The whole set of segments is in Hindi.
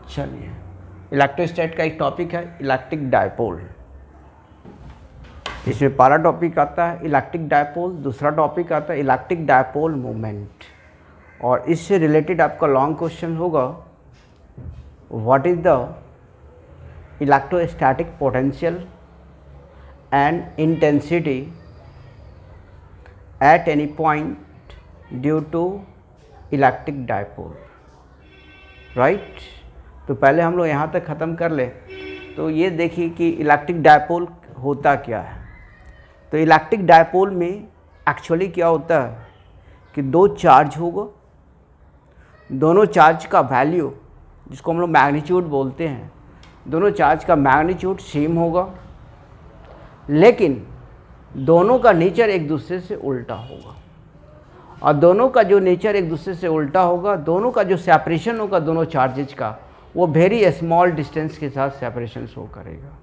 चलिए, इलेक्ट्रोस्टैट का एक टॉपिक है इलेक्ट्रिक डायपोल। इसमें पहला टॉपिक आता है इलेक्ट्रिक डायपोल, दूसरा टॉपिक आता है इलेक्ट्रिक डायपोल मूवमेंट, और इससे रिलेटेड आपका लॉन्ग क्वेश्चन होगा what is the electrostatic potential and intensity at any point due to electric dipole, right. तो पहले हम लोग यहाँ तक ख़त्म कर ले। तो ये देखिए कि इलेक्ट्रिक डायपोल होता क्या है। तो इलेक्ट्रिक डायपोल में एक्चुअली क्या होता है कि दो चार्ज होगा, दोनों चार्ज का वैल्यू जिसको हम लोग मैग्नीट्यूड बोलते हैं, दोनों चार्ज का मैग्नीट्यूड सेम होगा, लेकिन दोनों का नेचर एक दूसरे से उल्टा होगा। और दोनों का जो नेचर एक दूसरे से उल्टा होगा, दोनों का जो सेपरेशन होगा दोनों चार्जेज का, वो वेरी स्मॉल डिस्टेंस के साथ सेपरेशन शो करेगा।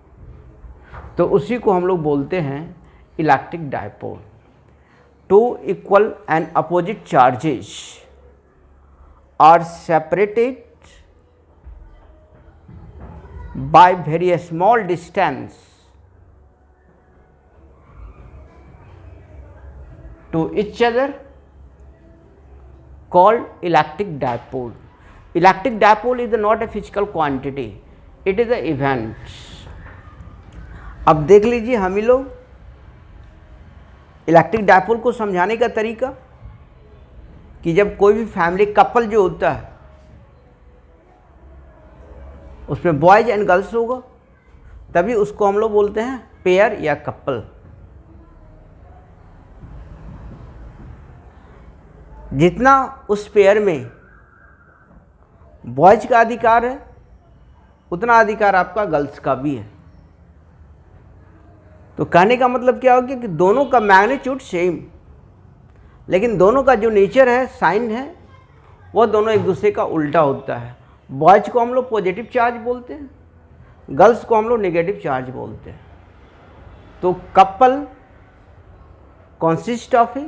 तो उसी को हम लोग बोलते हैं electric dipole. Two equal and opposite charges are separated by very small distance to each other called electric dipole. Electric dipole is not a physical quantity, it is an event. अब देख लीजिए हम ही लोग इलेक्ट्रिक डायपोल को समझाने का तरीका कि जब कोई भी फैमिली कपल जो होता है उसमें बॉयज एंड गर्ल्स होगा, तभी उसको हम लोग बोलते हैं पेयर या कपल। जितना उस पेयर में बॉयज का अधिकार है उतना अधिकार आपका गर्ल्स का भी है। तो कहने का मतलब क्या हो गया कि दोनों का मैग्नीट्यूड सेम, लेकिन दोनों का जो नेचर है, साइन है, वो दोनों एक दूसरे का उल्टा होता है। बॉयज को हम लोग पॉजिटिव चार्ज बोलते हैं, गर्ल्स को हम लोग नेगेटिव चार्ज बोलते हैं। तो couple consist of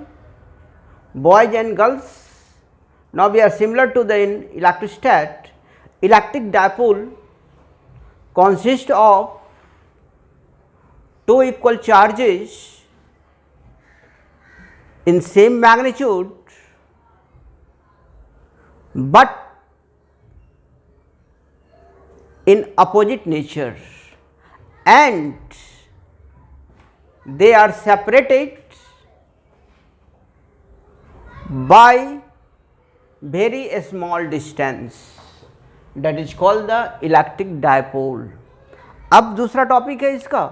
boys and girls. Now we are similar to the electrostat. Electric dipole consists of two equal charges in same magnitude but in opposite nature, and they are separated by very small distance, that is called the electric dipole. अब दूसरा टॉपिक है इसका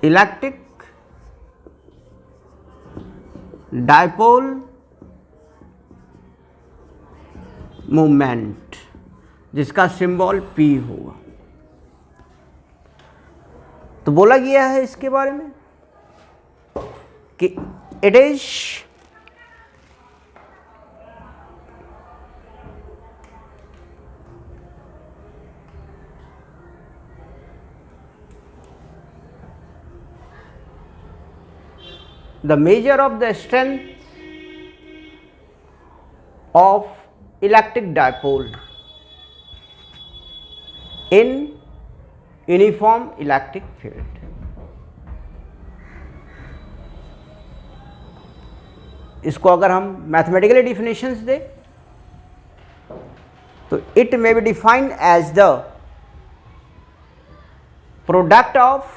इलेक्ट्रिक डायपोल मूवमेंट, जिसका सिंबल P होगा। तो बोला गया है इसके बारे में कि it is the measure of the strength of electric dipole in uniform electric field. इसको अगर हम मैथमेटिकली डिफिनेशंस दें तो it may be defined as the product of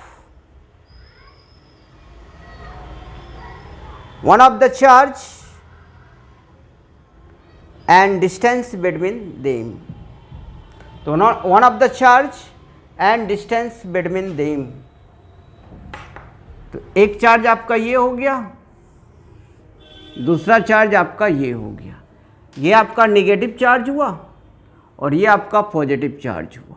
one of the charge and distance between them. तो one of the charge and distance between them. तो एक चार्ज आपका ये हो गया, दूसरा चार्ज आपका ये हो गया। ये आपका नेगेटिव चार्ज हुआ और ये आपका पॉजिटिव चार्ज हुआ।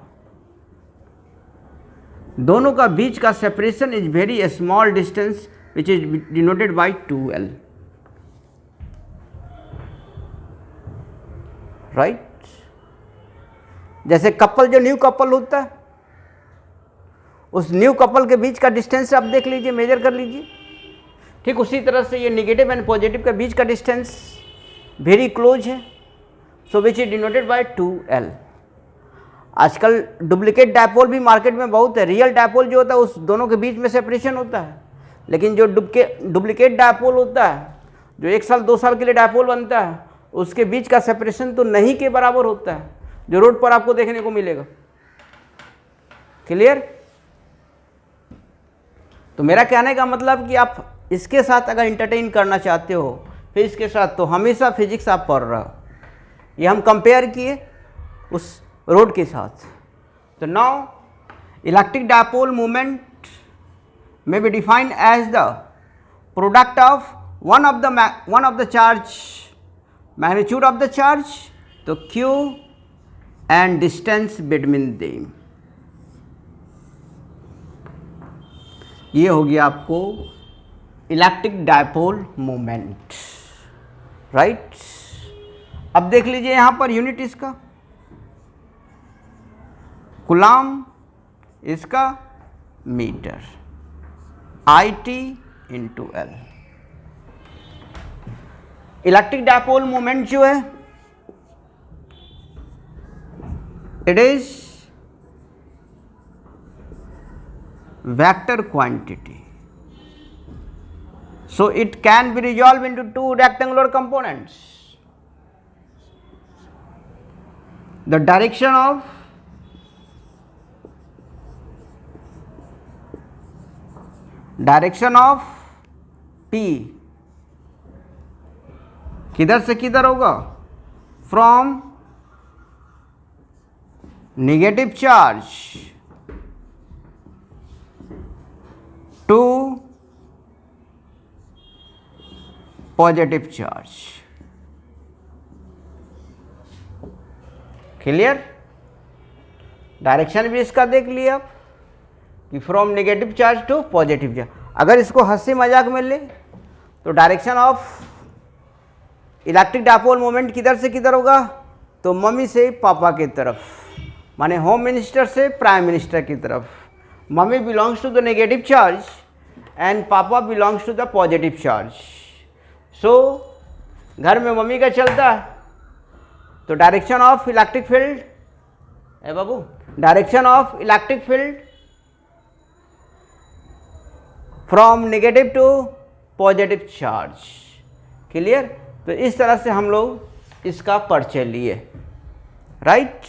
दोनों का बीच का separation is very small distance which is denoted by 2L, right. जैसे कपल, जो न्यू कपल होता है, उस न्यू कपल के बीच का डिस्टेंस आप देख लीजिए, मेजर कर लीजिए। ठीक उसी तरह से ये नेगेटिव एंड पॉजिटिव के बीच का डिस्टेंस वेरी क्लोज है, so which is denoted by 2L। आजकल डुप्लीकेट डायपोल भी मार्केट में बहुत है। रियल डायपोल जो होता है उस दोनों के बीच में सेपरेशन होता है, लेकिन जो डुप्लीकेट डायपोल होता है, जो 1 साल 2 साल के लिए डायपोल बनता है, उसके बीच का सेपरेशन तो नहीं के बराबर होता है, जो रोड पर आपको देखने को मिलेगा। क्लियर? तो मेरा कहने का मतलब कि आप इसके साथ अगर इंटरटेन करना चाहते हो फिजिक्स के साथ, तो हमेशा फिजिक्स आप पढ़ रहे हो। ये हम कंपेयर किए उस रोड के साथ। तो नाउ इलेक्ट्रिक डायपोल मूवमेंट में be defined as the product of one of the charge, magnitude of the charge, तो Q and distance between them. ये हो गया आपको इलेक्ट्रिक डायपोल मूवमेंट, राइट। अब देख लीजिए यहां पर यूनिट इसका कूलम, इसका metre, IT into L। Electric dipole movement जो है it is vector quantity, so it can be resolved into 2 rectangular components. The direction of P किधर से किधर होगा, from negative charge to positive charge. Clear? Direction भी इसका देख लिया आप कि from negative charge to positive charge. अगर इसको हंसी मजाक में ले तो direction of electric dipole movement किधर से किधर होगा, तो मम्मी से पापा की तरफ, माने होम मिनिस्टर से प्राइम मिनिस्टर की तरफ। Mummy belongs to the negative charge and papa belongs to the positive charge. सो घर में मम्मी का चलता है, तो डायरेक्शन ऑफ इलेक्ट्रिक फील्ड, ए बाबू, direction of electric field from negative to positive charge. Clear? तो इस तरह से हम लोग इसका परिचय लिए, राइट।